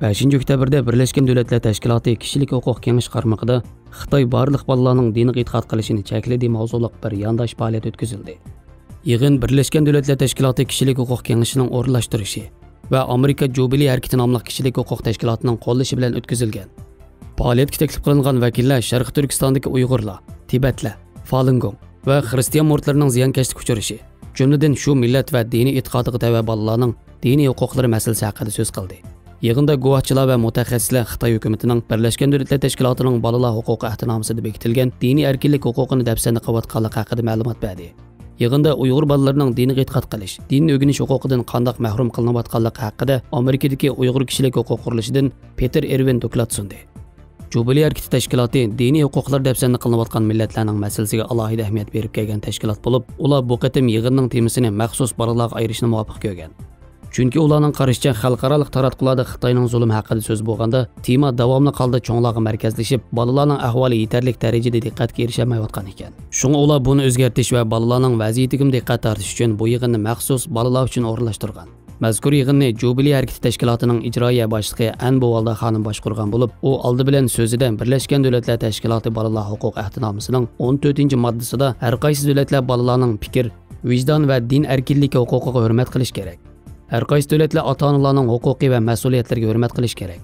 5 oktyabrda Birleşken Devletler Teşkilatı Kişilik Hukuk Kengashi qarmog'ida Xitoy barliq bolalarning diniy e'tiqod qilishini chekladi mavzuliq bir yondosh faoliyat o'tkazildi. Yig'in Birleşken Devletler Teşkilatı Kişilik Hukuk Kengashining o'rinlashtirishi va Amerika Jubilee harakati nomli kishilik huquq tashkilotining qo'llashi bilan o'tkazilgan. Faoliyatga taklif qilingan vakillar Sharq Turkistondagi Uyg'urlar, Tibetlar, Falun Gong va xristian muridlarining ziyonkashlik uchrashi, jumladan shu millat va diniy e'tiqodiga tava bolalarning diniy huquqlari masalasi haqida so'z qildi. Yig'inda guvohchilar va mutaxassislar Xitoy hukumatining Birleşken Devletler Teşkilatı'ning bolalar huquqi ahdnomasida bekitilgan diniy erkinlik huquqini dafsanda qilayotganligi haqida ma'lumot berdi. Yig'inda Uyg'ur bolalarining diniy e'tiqod qilish, dinni o'rganish huquqidan qanday mahrum qilinayotganligi haqida Amerikadagi Uyg'ur kishilik huquq qurilishidan Peter Ervin doklad sundi. Jubilee harakati tashkiloti diniy huquqlar dafsanda qilinayotgan millatlarning masalasiga alohida ahamiyat berib kelgan tashkilot bo'lib, ular bu qatim yig'inning temasini maxsus bolalarga ayirishni muvofiq ko'rgan. Chunki ularning qarashicha xalqaro taratqularda Xitoyning zulm haqida so'z bo'lganda, tema davomli holda cho'nglarga markazlashib, bolalarning ahvoli yetarli darajada diqqatga erishamayotgan ekan. Shunga ular buni o'zgartirish va bolalarning vaziyatiga diqqat tortish uchun bu yig'inni maxsus bolalar uchun o'rinlashtirgan. Mazkur yig'inni Jubilee harakati tashkilotining ijroiya boshlig'i Anbuvalda xonim boshqargan bo'lib, u oldi bilan so'zida Birleşken Devletler Teşkilatı bolalar huquq ahdnomasining 14-moddasida har qaysi davlatlar bolalarning fikr, vijdon va din erkinligi huquqiga hurmat qilish kerak. Har qaysi davlatlar ota-onalarning huquqiy va mas'uliyatlariga hurmat qilish kerak.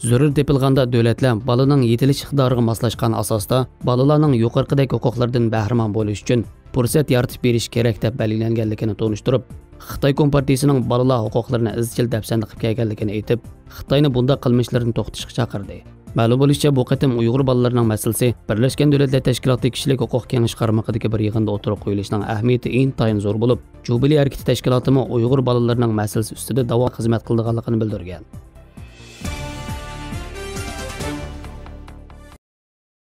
Zarur tepilganda davlatlar bolaning yetilish iqtidoriga moslashgan asosda bolalarning yuqorqidagi huquqlaridan bahramon bo'lish uchun fursat yaratib berish kerak deb belgilanganligini tonishtirib, Xitoy Kompartiyasining bolalar huquqlarini izchil dafsanda qilib kelganligini aytib, Xitoyni bunda qilmishlarini to'xtatishga chaqirdi. Ma'lum bo'lishicha, bu qatim Uyg'ur bolalarining masalasi Birleşken Devletler Teşkilatı Kişilik Hukuk Kengashi qarmog'idagi bir yig'inda o'tirib qo'yilishining ahamiyati intayin zo'r bo'lib, Jubilee harakati tashkiloti Uyg'ur bolalarining masalasi ustida davom xizmat qilganligini bildirgan.